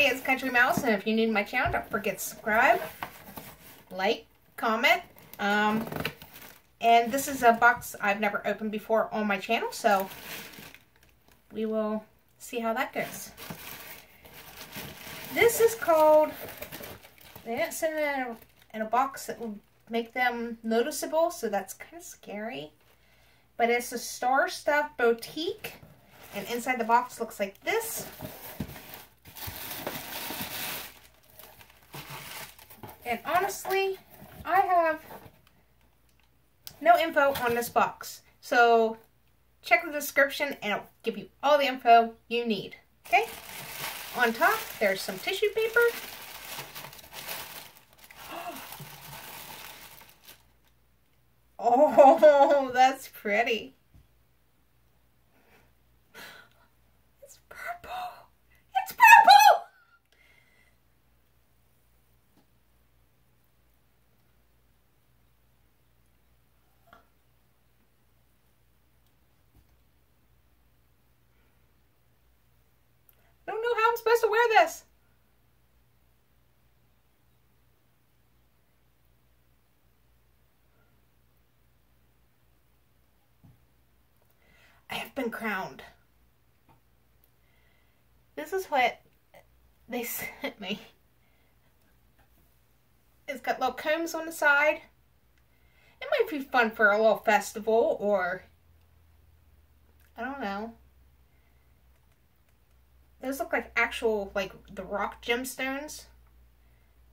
it's Country Mouse, and if you're new to my channel, don't forget to subscribe, like, comment. And this is a box I've never opened before on my channel, so we will see how that goes. This is called, they didn't send it in a box that will make them noticeable, so that's kind of scary. But it's a Star Stuff Boutique, and inside the box looks like this. And honestly, I have no info on this box. So check the description and it'll give you all the info you need. Okay? On top, there's some tissue paper. Oh, that's pretty. It's purple. It's purple! I don't know how I'm supposed to wear this. I have been crowned. This is what they sent me. It's got little combs on the side. It might be fun for a little festival, or I don't know. Those look like actual, like, the rock gemstones.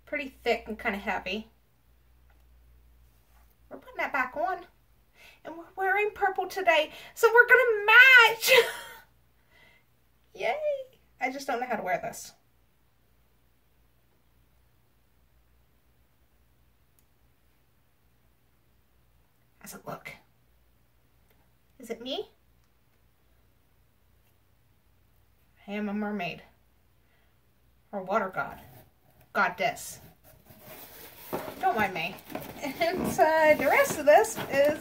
Pretty thick and kind of heavy. We're putting that back on. And we're wearing purple today, so we're gonna match! Yay! I just don't know how to wear this. How's it look? Is it me? I am a mermaid. Or water god. Goddess. Don't mind me. Inside the rest of this is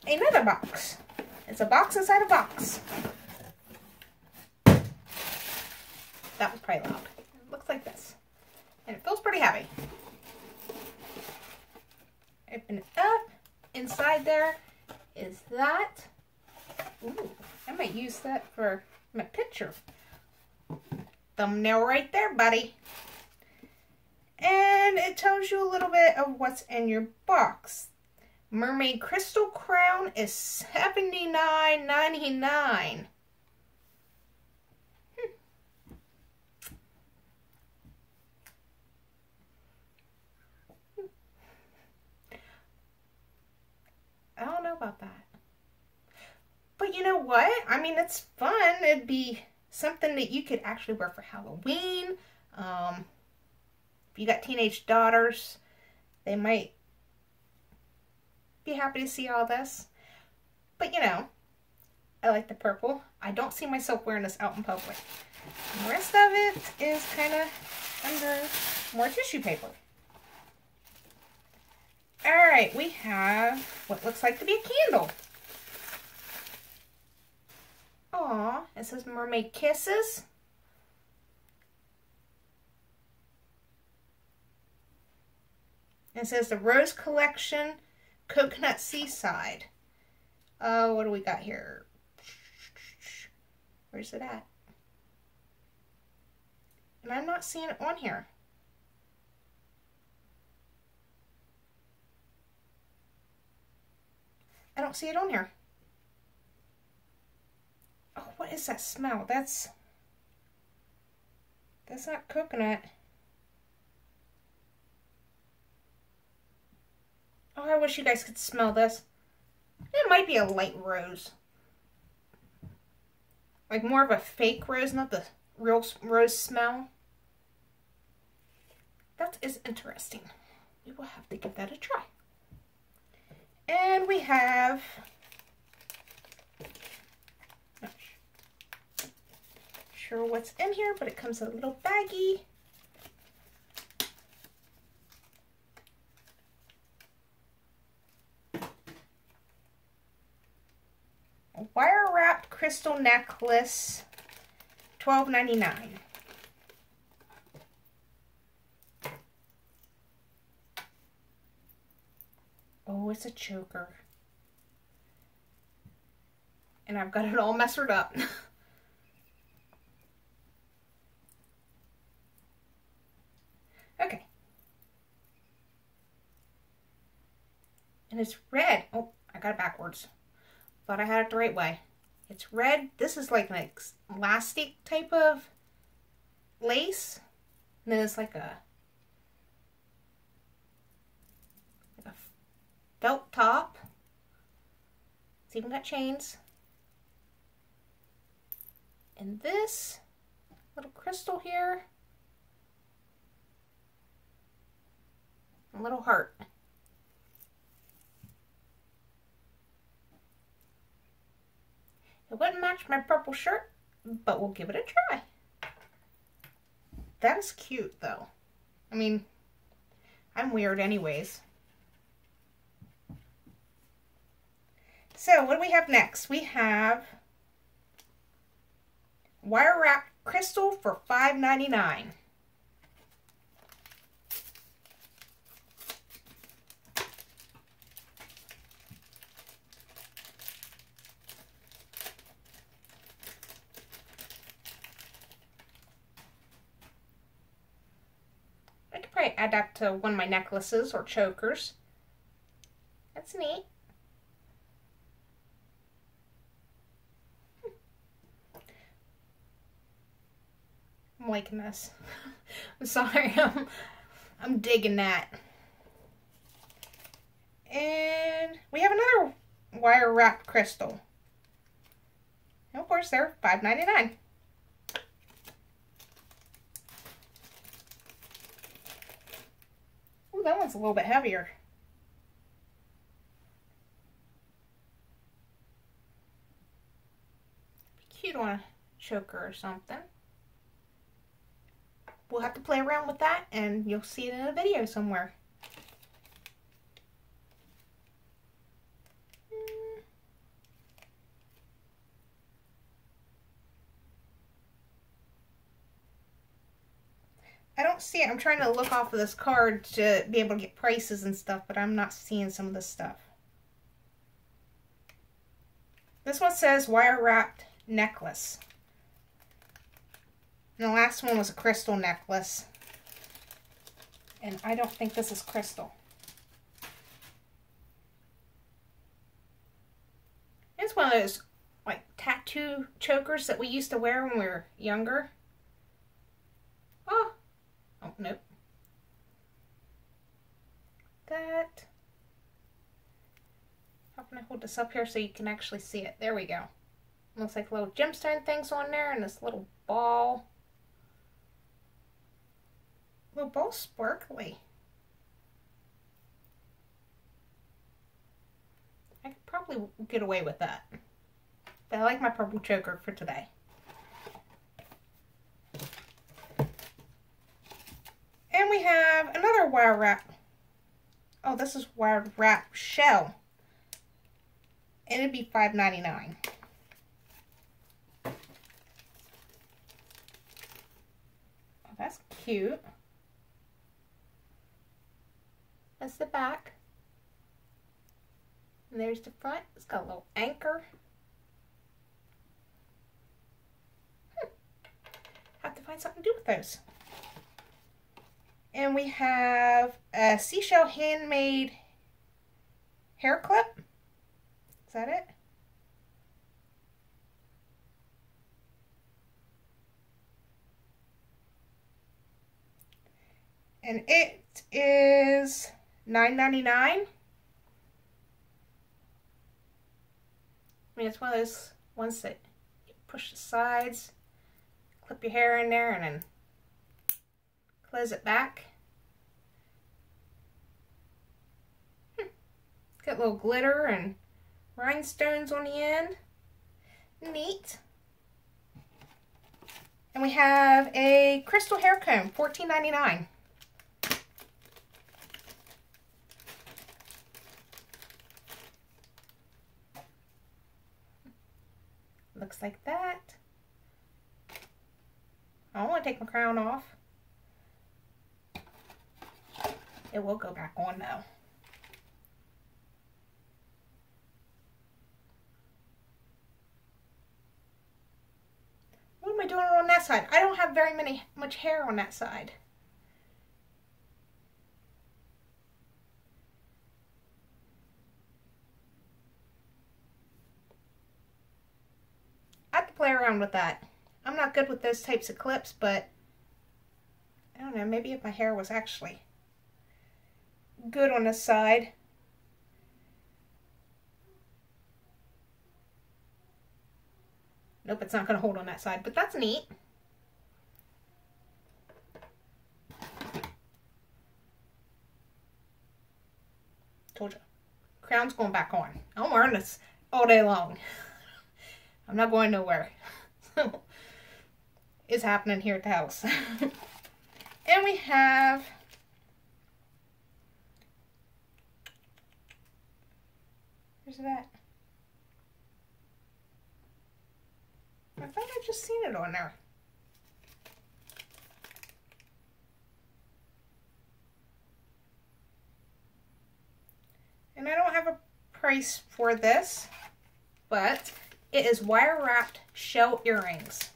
another box. It's a box inside a box. That was probably loud. It looks like this. And it feels pretty heavy. Open it up. Inside there is that. Ooh, I might use that for my picture. Thumbnail right there, buddy. And it tells you a little bit of what's in your box. Mermaid crystal crown is $79.99. I don't know about that. But you know what? I mean, it's fun. It'd be something that you could actually wear for Halloween. If you got teenage daughters, they might be happy to see all this. But you know, I like the purple. I don't see myself wearing this out in public. And the rest of it is kind of under more tissue paper. Alright, we have what looks like to be a candle. Aw, it says Mermaid Kisses. It says the Rose Collection Coconut Seaside. What do we got here? Where's it at? And I'm not seeing it on here. I don't see it on here. Oh, what is that smell? That's not coconut. Oh, I wish you guys could smell this. It might be a light rose. Like more of a fake rose, not the real rose smell. That is interesting. We will have to give that a try. And we have, not sure what's in here, but it comes in a little baggie. A wire wrapped crystal necklace, $12.99. Oh, it's a choker. And I've got it all messed up. Okay. And it's red. Oh, I got it backwards. Thought I had it the right way. It's red. This is like an elastic type of lace. And then it's like a felt top. It's even got chains. And this little crystal here. A little heart. It wouldn't match my purple shirt, but we'll give it a try. That is cute, though. I mean, I'm weird anyways. So, what do we have next? We have wire wrap crystal for $5.99. I could probably add that to one of my necklaces or chokers. That's neat. I'm liking this. I'm sorry, I'm digging that. And we have another wire wrapped crystal. And of course, they're $5.99. Ooh, that one's a little bit heavier. Be cute on a choker or something. We'll have to play around with that, and you'll see it in a video somewhere. I don't see it. I'm trying to look off of this card to be able to get prices and stuff, but I'm not seeing some of this stuff. This one says wire wrapped necklace. And the last one was a crystal necklace. And I don't think this is crystal. It's one of those like tattoo chokers that we used to wear when we were younger. Oh nope. That. How can I hold this up here so you can actually see it? There we go. Looks like little gemstone things on there and this little ball. Little ball sparkly. I could probably get away with that. But I like my purple choker for today. And we have another wire wrap. Oh, this is wire wrap shell. And it'd be $5.99. Oh, that's cute. That's the back. And there's the front. It's got a little anchor. Have to find something to do with those. And we have a seashell handmade hair clip. Is that it? And it is $9.99. I mean, it's one of those ones that you push the sides, clip your hair in there, and then close it back. Got little glitter and rhinestones on the end. Neat. And we have a crystal hair comb, $14.99. Looks like that. I don't want to take my crown off. It will go back on though. What am I doing on that side? I don't have very much hair on that side. I have to play around with that. I'm not good with those types of clips, but I don't know, maybe if my hair was actually good on this side. Nope, it's not going to hold on that side, but that's neat. Told you. Crown's going back on. I'm wearing this all day long. I'm not going nowhere. It's happening here at the house. And we have where's it at? I thought I just seen it on there. And I don't have a price for this, but it is wire wrapped shell earrings.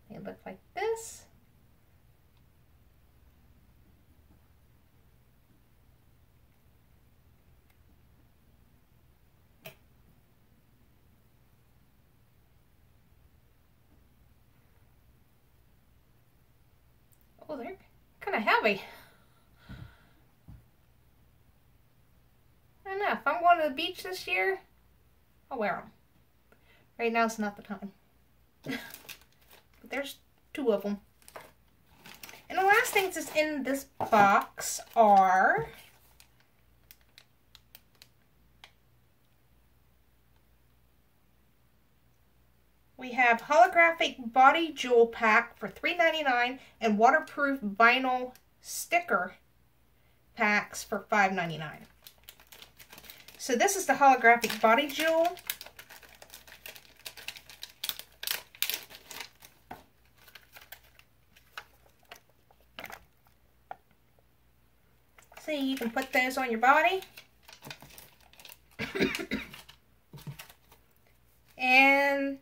They look like this. Oh, they're kind of heavy. I don't know. If I'm going to the beach this year, I'll wear them. Right now is not the time. But there's 2 of them. And the last things that's in this box are we have holographic body jewel pack for $3.99 and waterproof vinyl sticker packs for $5.99. So this is the holographic body jewel. See, you can put those on your body. And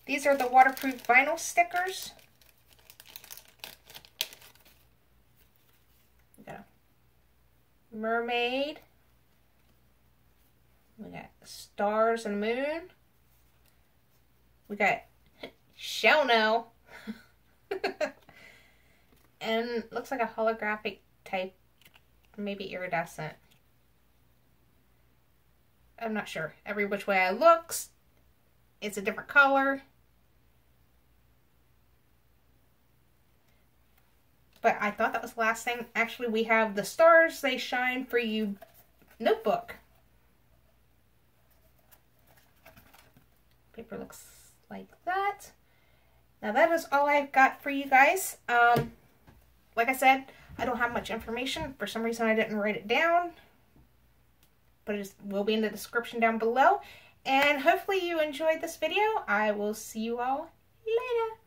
these are the waterproof vinyl stickers. We got a mermaid. We got stars and moon. We got shell no. And looks like a holographic type, maybe iridescent. I'm not sure. Every which way it looks, it's a different color. But I thought that was the last thing. Actually, we have the Stars They Shine For You notebook. Paper looks like that. Now that is all I've got for you guys. Like I said, I don't have much information. For some reason I didn't write it down. But it will be in the description down below. And hopefully you enjoyed this video. I will see you all later.